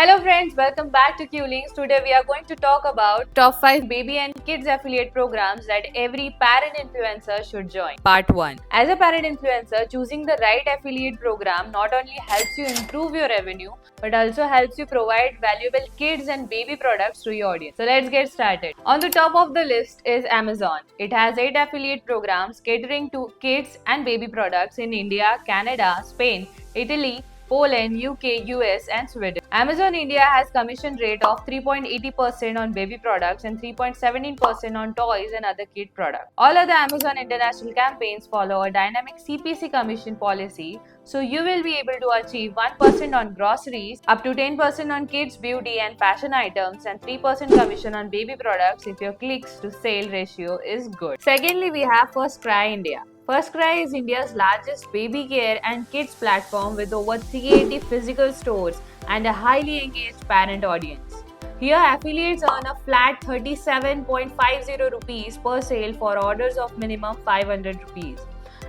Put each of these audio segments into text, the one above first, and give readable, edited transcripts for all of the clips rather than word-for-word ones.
Hello friends, welcome back to QLinks. Today we are going to talk about top 5 baby and kids affiliate programs that every parent influencer should join. Part 1. As a parent influencer, choosing the right affiliate program not only helps you improve your revenue but also helps you provide valuable kids and baby products to your audience. So let's get started. On the top of the list is Amazon. It has 8 affiliate programs catering to kids and baby products in India, Canada, Spain, Italy, Poland, UK, US, and Sweden. Amazon India has commission rate of 3.80% on baby products and 3.17% on toys and other kid products. All other Amazon international campaigns follow a dynamic CPC commission policy, so you will be able to achieve 1% on groceries, up to 10% on kids, beauty and fashion items, and 3% commission on baby products if your clicks to sale ratio is good. Secondly, we have FirstCry India. FirstCry is India's largest baby care and kids platform with over 380 physical stores and a highly engaged parent audience. Here, affiliates earn a flat 37.50 rupees per sale for orders of minimum 500 rupees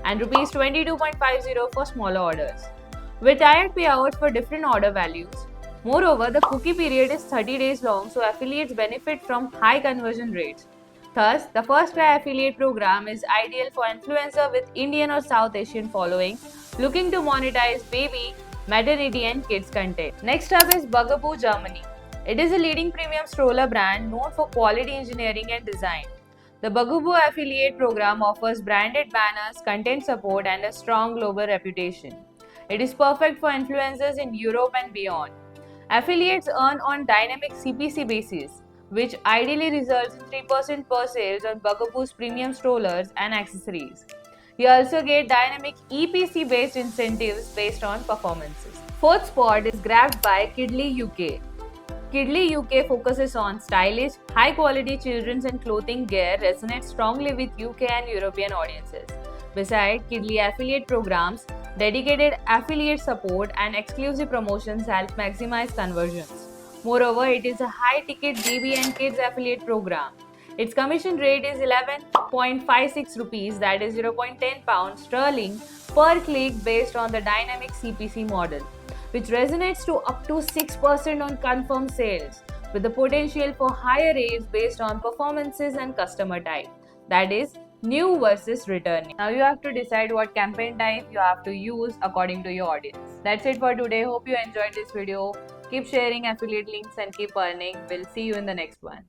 and rupees 22.50 for smaller orders, with tiered payouts for different order values. Moreover, the cookie period is 30 days long, so affiliates benefit from high conversion rates. Thus, the FirstCry affiliate program is ideal for influencers with Indian or South Asian following looking to monetize baby, maternity and kids content. Next up is Bugaboo Germany. It is a leading premium stroller brand known for quality engineering and design. The Bugaboo affiliate program offers branded banners, content support and a strong global reputation. It is perfect for influencers in Europe and beyond. Affiliates earn on dynamic CPC basis, which ideally results in 3% per sales on Bugaboo's premium strollers and accessories. You also get dynamic EPC based incentives based on performances. Fourth spot is grabbed by Kidly UK. Kidly UK focuses on stylish, high quality children's and clothing gear resonates strongly with UK and European audiences. Besides, Kidly affiliate programs, dedicated affiliate support and exclusive promotions help maximize conversions. Moreover, it is a high-ticket baby and kids affiliate program. Its commission rate is 11.56 rupees, that is 0.10 pounds sterling per click based on the dynamic CPC model, which resonates to up to 6% on confirmed sales, with the potential for higher rates based on performances and customer type, that is, new versus returning. Now you have to decide what campaign type you have to use according to your audience. That's it for today. Hope you enjoyed this video. Keep sharing affiliate links and keep earning. We'll see you in the next one.